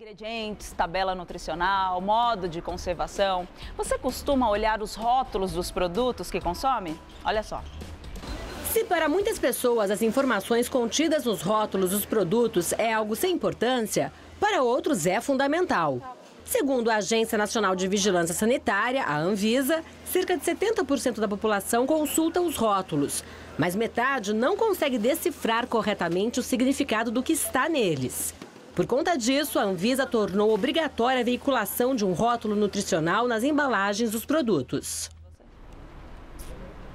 Ingredientes, tabela nutricional, modo de conservação. Você costuma olhar os rótulos dos produtos que consome? Olha só. Se para muitas pessoas as informações contidas nos rótulos dos produtos é algo sem importância, para outros é fundamental. Segundo a Agência Nacional de Vigilância Sanitária, a Anvisa, cerca de 70% da população consulta os rótulos, mas metade não consegue decifrar corretamente o significado do que está neles. Por conta disso, a Anvisa tornou obrigatória a veiculação de um rótulo nutricional nas embalagens dos produtos.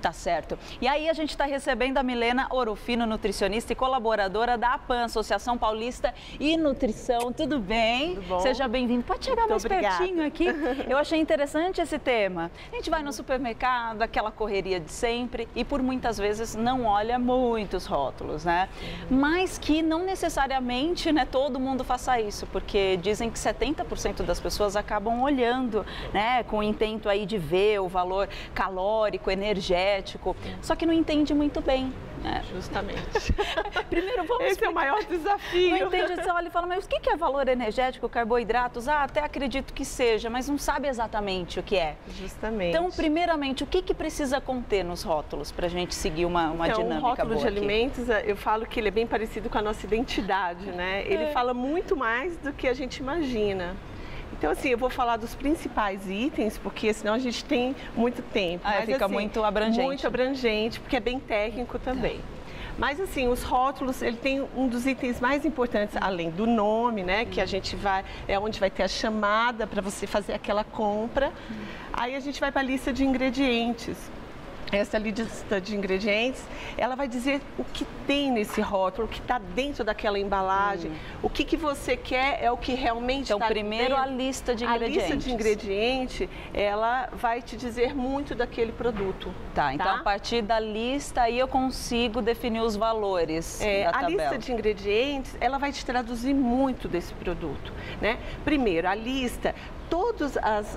Tá certo. E aí a gente está recebendo a Milena Orofino, nutricionista e colaboradora da APAN, Associação Paulista e Nutrição. Tudo bem? Tudo bom? Seja bem-vindo. Pode chegar mais pertinho aqui. Eu achei interessante esse tema. A gente vai no supermercado, aquela correria de sempre, e por muitas vezes não olha muitos rótulos, né? Mas que não necessariamente, né, todo mundo faça isso, porque dizem que 70% das pessoas acabam olhando, né, com o intento aí de ver o valor calórico, energético, só que não entende muito bem. Justamente. Primeiro vamos Esse é o maior desafio. Não entende, você olha e fala, mas o que é valor energético, carboidratos? Ah, até acredito que seja, mas não sabe exatamente o que é. Justamente. Então, primeiramente, o que precisa conter nos rótulos para a gente seguir uma dinâmica boa? O rótulo de alimentos, eu falo que ele é bem parecido com a nossa identidade, né? Ele fala muito mais do que a gente imagina. Então, assim, eu vou falar dos principais itens, porque senão a gente tem muito tempo. Mas, fica assim, muito abrangente. Muito abrangente, porque é bem técnico também. Mas, assim, os rótulos, ele tem um dos itens mais importantes, além do nome, né? Que a gente vai, é onde vai ter a chamada para você fazer aquela compra. Aí a gente vai para a lista de ingredientes. Essa lista de ingredientes, ela vai dizer o que tem nesse rótulo, o que está dentro daquela embalagem, o que você quer é o que realmente está dentro. Então, primeiro a lista de ingredientes. A lista de ingredientes, ela vai te dizer muito daquele produto. Tá, então a partir da lista aí eu consigo definir os valores da tabela. A lista de ingredientes, ela vai te traduzir muito desse produto, né? Primeiro, a lista...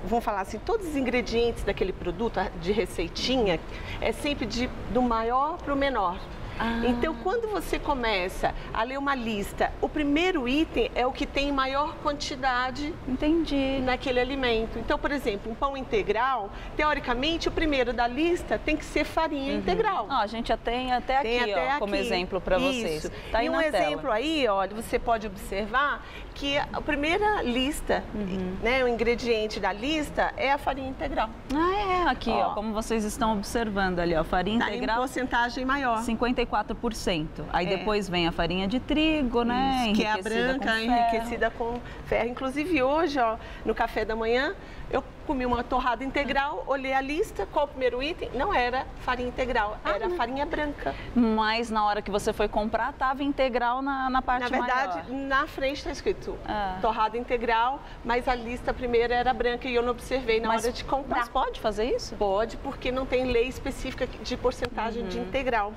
vamos falar assim, todos os ingredientes daquele produto de receitinha é sempre do maior para o menor. Então, quando você começa a ler uma lista, o primeiro item é o que tem maior quantidade naquele alimento. Então, por exemplo, um pão integral, teoricamente, o primeiro da lista tem que ser farinha integral. A gente já tem até aqui, como exemplo para vocês. Tá aí e um exemplo aí, olha, você pode observar que a primeira lista, né, o ingrediente da lista é a farinha integral. Aqui, ó, como vocês estão observando ali, ó, farinha integral. Em porcentagem maior. 54%. Aí depois vem a farinha de trigo, né? Que é a branca, enriquecida com ferro. Inclusive hoje, ó, no café da manhã, eu comi uma torrada integral, olhei a lista, qual o primeiro item? Não era farinha integral, era farinha branca. Mas na hora que você foi comprar, estava integral na parte maior. Na verdade, na frente está escrito torrada integral, mas a lista primeira era branca e eu não observei na hora de comprar. Mas pode fazer isso? Pode, porque não tem lei específica de porcentagem de integral.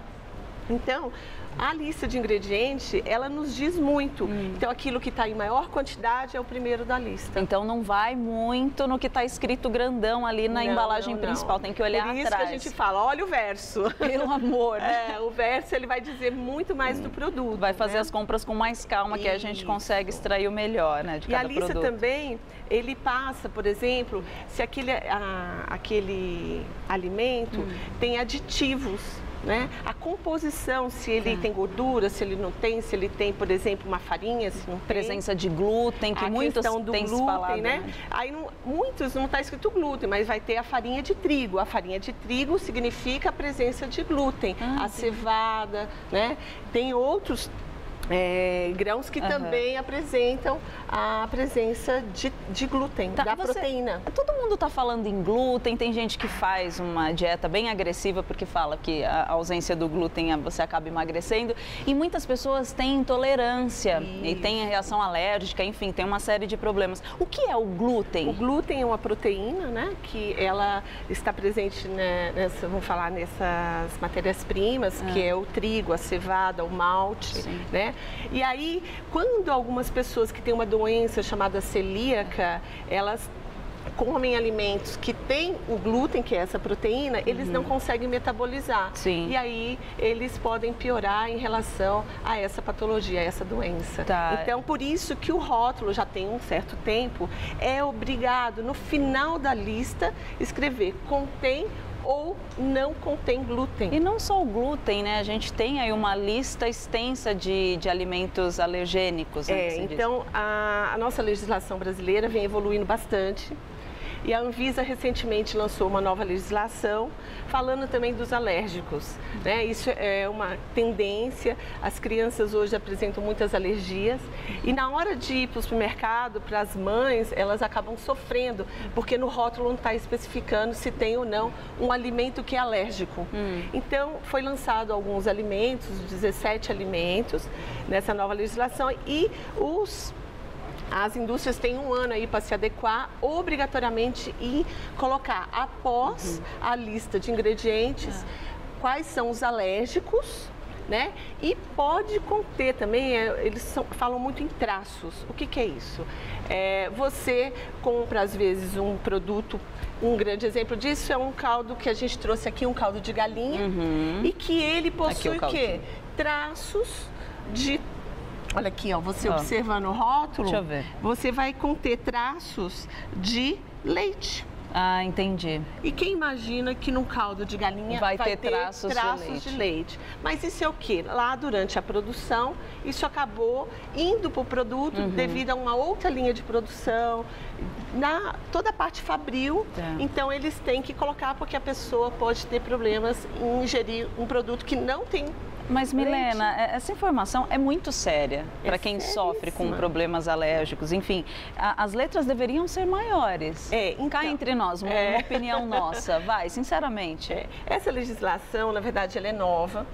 Então, a lista de ingredientes, ela nos diz muito. Então, aquilo que está em maior quantidade é o primeiro da lista. Então, não vai muito no que está escrito grandão ali na embalagem principal, tem que olhar atrás. Por isso que a gente fala, olha o verso. Pelo amor. O verso, ele vai dizer muito mais do produto. Vai fazer as compras com mais calma, que a gente consegue extrair o melhor, né, de cada produto. E a lista também, ele passa, por exemplo, se aquele alimento tem aditivos. Né? A composição, se ele tem gordura, se ele não tem, se ele tem, por exemplo, uma farinha, se não tem. Presença de glúten, que muitos têm se falado, né? Aí muitos não está escrito glúten, mas vai ter a farinha de trigo. A farinha de trigo significa a presença de glúten. A cevada, né? Tem outros grãos que também apresentam a presença de glúten, da proteína. Todo mundo está falando em glúten, tem gente que faz uma dieta bem agressiva porque fala que a ausência do glúten você acaba emagrecendo, e muitas pessoas têm intolerância e têm reação alérgica, enfim, tem uma série de problemas. O que é o glúten? O glúten é uma proteína, né, que ela está presente, vamos falar, nessas matérias-primas, que é o trigo, a cevada, o malte, né? E aí, quando algumas pessoas que têm uma doença chamada celíaca, elas comem alimentos que têm o glúten, que é essa proteína, eles não conseguem metabolizar. Sim. E aí eles podem piorar em relação a essa patologia, a essa doença. Tá. Então, por isso que o rótulo, já tem um certo tempo, é obrigado, no final da lista, escrever contém ou não contém glúten. E não só o glúten, né? A gente tem aí uma lista extensa de alimentos alergênicos. Né, então a nossa legislação brasileira vem evoluindo bastante. E a Anvisa recentemente lançou uma nova legislação falando também dos alérgicos, né? Isso é uma tendência, as crianças hoje apresentam muitas alergias e na hora de ir para o supermercado, para as mães, elas acabam sofrendo, porque no rótulo não está especificando se tem ou não um alimento que é alérgico. Então, foi lançado alguns alimentos, 17 alimentos nessa nova legislação e as indústrias têm um ano aí para se adequar obrigatoriamente e colocar após a lista de ingredientes quais são os alérgicos, né? E pode conter também, eles falam muito em traços. O que é isso? Você compra às vezes um produto, um grande exemplo disso é um caldo que a gente trouxe aqui, um caldo de galinha, e que ele possui o quê? Traços de... Olha aqui, ó, você observando o rótulo, deixa eu ver. Você vai conter traços de leite. Ah, entendi. E quem imagina que num caldo de galinha vai ter traços de leite? Mas isso é o quê? Lá durante a produção, isso acabou indo para o produto devido a uma outra linha de produção, toda a parte fabril. Então eles têm que colocar porque a pessoa pode ter problemas em ingerir um produto que não tem. Mas, Milena, essa informação é muito séria para quem sofre com problemas alérgicos. Enfim, as letras deveriam ser maiores. Então, cá entre nós, uma opinião nossa. Vai, sinceramente. Essa legislação, na verdade, ela é nova.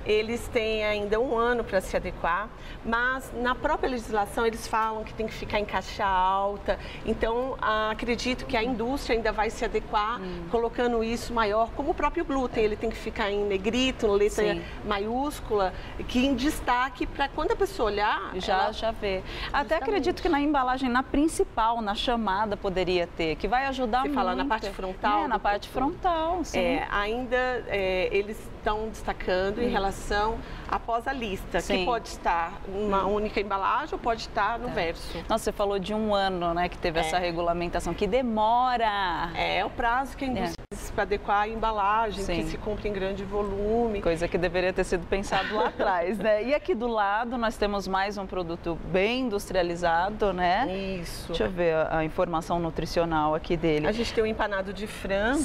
Eles têm ainda um ano para se adequar, mas na própria legislação eles falam que tem que ficar em caixa alta. Então, acredito que a indústria ainda vai se adequar, colocando isso maior, como o próprio glúten. Ele tem que ficar em negrito, letra maiúscula, que em destaque para quando a pessoa olhar... Já vê. Até acredito que na embalagem, na principal, na chamada, poderia ter, que vai ajudar muito. Você fala na parte frontal? Na parte frontal, sim. Ainda eles estão destacando em relação após a lista, que pode estar numa única embalagem ou pode estar no verso. Nossa, você falou de um ano, né, que teve essa regulamentação, que demora. É o prazo que a indústria precisa para adequar a embalagem, que se compra em grande volume. Coisa que deveria ter sido pensado lá atrás, né? E aqui do lado nós temos mais um produto bem industrializado, né? Isso. Deixa eu ver a informação nutricional aqui dele. A gente tem o empanado de frango,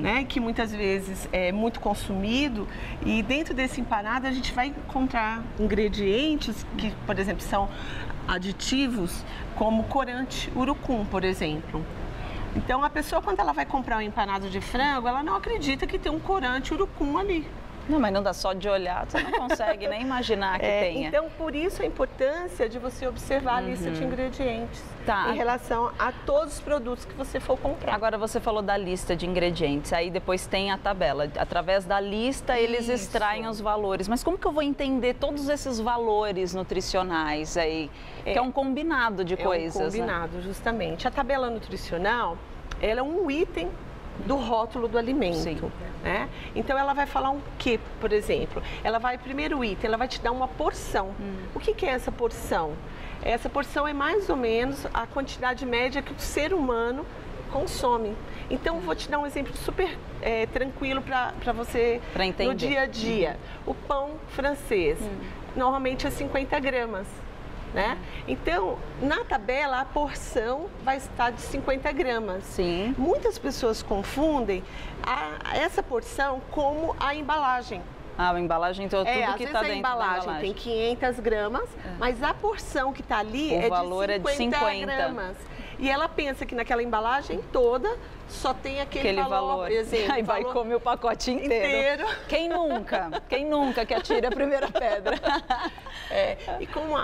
né, que muitas vezes é muito consumido e dentro desse empanado a gente vai encontrar ingredientes que, por exemplo, são aditivos como corante urucum, por exemplo. Então, a pessoa, quando ela vai comprar um empanado de frango, ela não acredita que tem um corante urucum ali. Não, mas não dá só de olhar, você não consegue nem imaginar que tenha. Então, por isso a importância de você observar a lista de ingredientes em relação a todos os produtos que você for comprar. Agora, você falou da lista de ingredientes, aí depois tem a tabela. Através da lista, eles extraem os valores. Mas como que eu vou entender todos esses valores nutricionais aí? Que é um combinado de coisas. É um combinado, justamente. A tabela nutricional, ela é um item do rótulo do alimento, né? Então ela vai falar o que, por exemplo? Ela vai, primeiro item, ela vai te dar uma porção. O que é essa porção? Essa porção é mais ou menos a quantidade média que o ser humano consome. Então vou te dar um exemplo super tranquilo para você entender. No dia a dia. O pão francês, normalmente é 50 gramas. Né? Então, na tabela, a porção vai estar de 50 gramas. Sim. Muitas pessoas confundem essa porção como a embalagem. A embalagem, então, tudo que está dentro da embalagem. A embalagem tem 500 gramas, mas a porção que está ali o valor é de 50 gramas. E ela pensa que naquela embalagem toda só tem aquele valor. Exemplo, aí vai comer o pacote inteiro. Quem nunca? Quem nunca que atira a primeira pedra? E como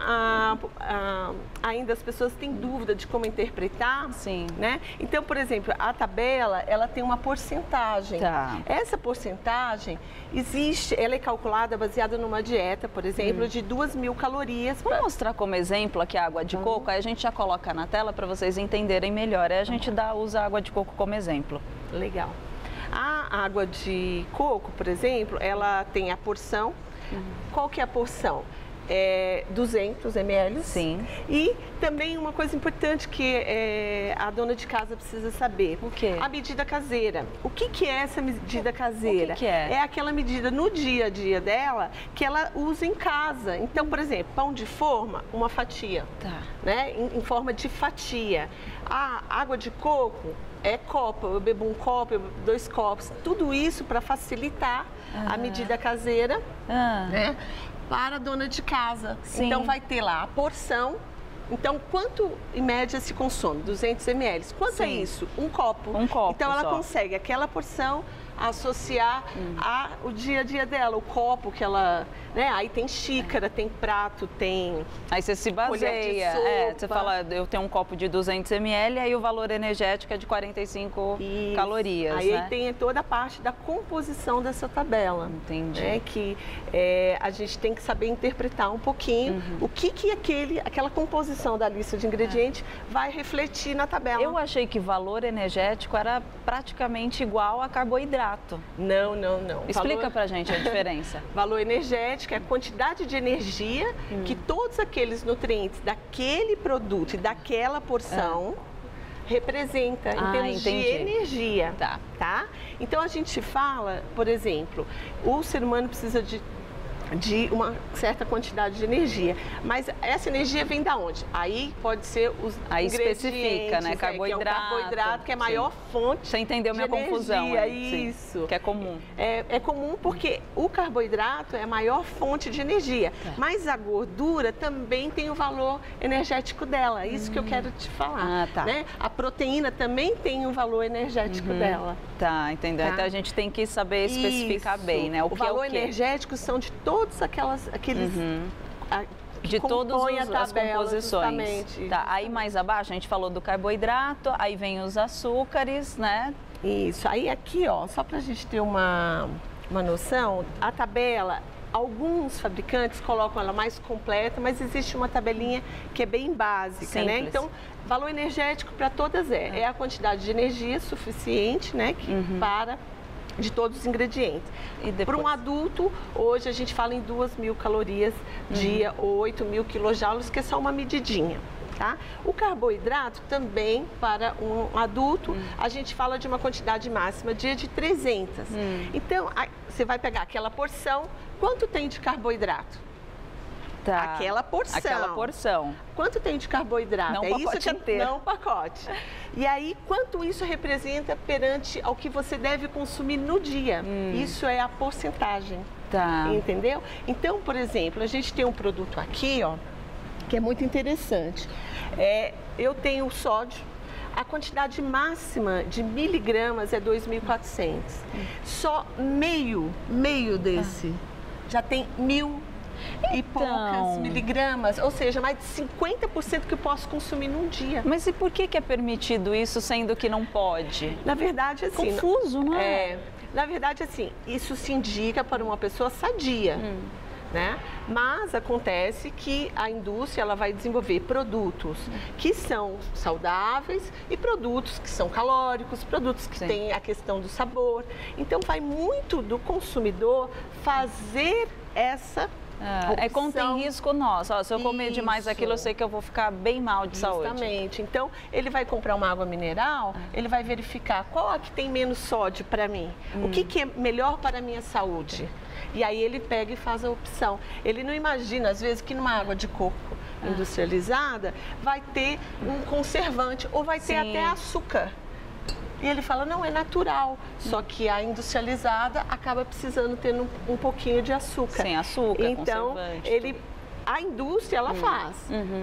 ainda as pessoas têm dúvida de como interpretar, né? Então, por exemplo, a tabela, ela tem uma porcentagem. Essa porcentagem existe, ela é calculada baseada numa dieta, por exemplo, de 2.000 calorias. Vamos mostrar como exemplo aqui a água de coco, aí a gente já coloca na tela para vocês entenderem melhor. A gente usa a água de coco como exemplo. Legal. A água de coco, por exemplo, ela tem a porção. Qual que é a porção? 200 ml. Sim. E também uma coisa importante que a dona de casa precisa saber. O quê? A medida caseira. O que é essa medida caseira? O que é? É aquela medida no dia a dia dela que ela usa em casa. Então, por exemplo, pão de forma, uma fatia. Tá. Né? Em forma de fatia. A água de coco é copo. Eu bebo um copo, eu bebo 2 copos. Tudo isso para facilitar a medida caseira, né? Para a dona de casa. Sim. Então vai ter lá a porção. Então, quanto em média se consome? 200 ml. Quanto Sim. é isso? Um copo. Um copo então ela só. consegue aquela porção associar ao dia a dia dela, o copo que ela, né? Aí tem xícara, tem prato, tem... Aí você se baseia, você fala, eu tenho um copo de 200 ml, aí o valor energético é de 45 calorias, aí né? Tem toda a parte da composição dessa tabela. Entendi. Né? Que a gente tem que saber interpretar um pouquinho o que aquela composição da lista de ingredientes vai refletir na tabela. Eu achei que valor energético era praticamente igual a carboidrato. Não. Explica pra gente a diferença. Valor energético é a quantidade de energia que todos aqueles nutrientes daquele produto e daquela porção representa em termos de energia. Tá? Então a gente fala, por exemplo, o ser humano precisa de uma certa quantidade de energia. Mas essa energia vem da onde? Aí pode ser os aí ingredientes, especifica, né? Carboidrato. Que é o carboidrato, que é a maior fonte. Você entendeu minha confusão? Isso. Que é comum. É comum porque o carboidrato é a maior fonte de energia. Mas a gordura também tem o valor energético dela. É isso que eu quero te falar. Né? A proteína também tem o valor energético dela. Tá, entendeu? Então a gente tem que saber especificar bem, né? O valor energético são de todos aqueles de todas as composições. Justamente. Tá, aí mais abaixo a gente falou do carboidrato, aí vem os açúcares, né? Isso, aí aqui, ó, só pra gente ter uma noção, a tabela, alguns fabricantes colocam ela mais completa, mas existe uma tabelinha que é bem básica, né? Então, valor energético para todas é a quantidade de energia suficiente, né, de todos os ingredientes. Para um adulto, hoje a gente fala em 2.000 calorias dia ou 8.000 quilojoules, que é só uma medidinha. Tá? O carboidrato também, para um adulto, a gente fala de uma quantidade máxima dia de 300. Então, você vai pegar aquela porção, quanto tem de carboidrato? Tá. Aquela porção. Quanto tem de carboidrato? Não pacote isso inteiro. Não pacote. E aí, quanto isso representa perante ao que você deve consumir no dia? Isso é a porcentagem. Tá. Entendeu? Então, por exemplo, a gente tem um produto aqui, ó, que é muito interessante. Eu tenho o sódio. A quantidade máxima de miligramas é 2.400. Só meio desse já tem 1.000 e poucas miligramas, ou seja, mais de 50% que eu posso consumir num dia. Mas e por que é permitido isso, sendo que não pode? Na verdade, assim... Confuso, não é? Na verdade, assim, isso se indica para uma pessoa sadia. Né? Mas acontece que a indústria ela vai desenvolver produtos que são saudáveis e produtos que são calóricos, produtos que têm a questão do sabor. Então vai muito do consumidor fazer essa contém risco nosso. Se eu comer demais aquilo, eu sei que eu vou ficar bem mal de saúde. Justamente. Então, ele vai comprar uma água mineral, ele vai verificar qual é que tem menos sódio para mim, o que é melhor para a minha saúde. E aí ele pega e faz a opção. Ele não imagina, às vezes, que numa água de coco industrializada vai ter um conservante ou vai ter até açúcar. E ele fala, não, é natural. Só que a industrializada acaba precisando ter um pouquinho de açúcar. Sem açúcar, então, a indústria, ela faz.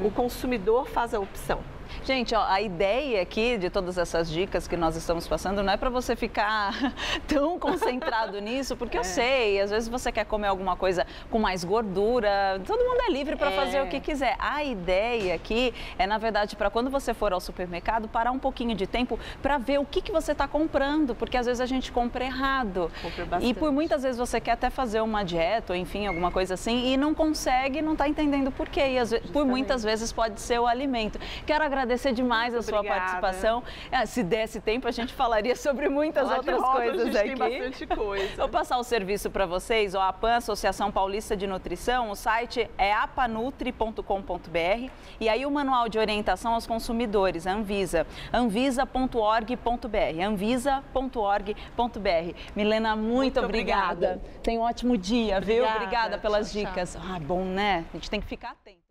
O consumidor faz a opção. Gente, ó, a ideia aqui de todas essas dicas que nós estamos passando não é para você ficar tão concentrado nisso, porque eu sei, às vezes você quer comer alguma coisa com mais gordura, todo mundo é livre para fazer o que quiser. A ideia aqui é, na verdade, para quando você for ao supermercado, parar um pouquinho de tempo para ver o que você está comprando, porque às vezes a gente compra errado. E por muitas vezes você quer até fazer uma dieta, ou enfim, alguma coisa assim, e não consegue, não está entendendo por quê. E por muitas vezes pode ser o alimento. Quero agradecer agradecer demais a sua participação. Se desse tempo, a gente falaria sobre muitas outras coisas aqui. Tem bastante coisa. Vou passar o serviço para vocês. A APAN, Associação Paulista de Nutrição, o site é apanutri.com.br e aí o manual de orientação aos consumidores, a Anvisa, anvisa.org.br, anvisa.org.br. Milena, muito obrigada. Tenha um ótimo dia, viu? Obrigada pelas dicas. Bom, né? A gente tem que ficar atento.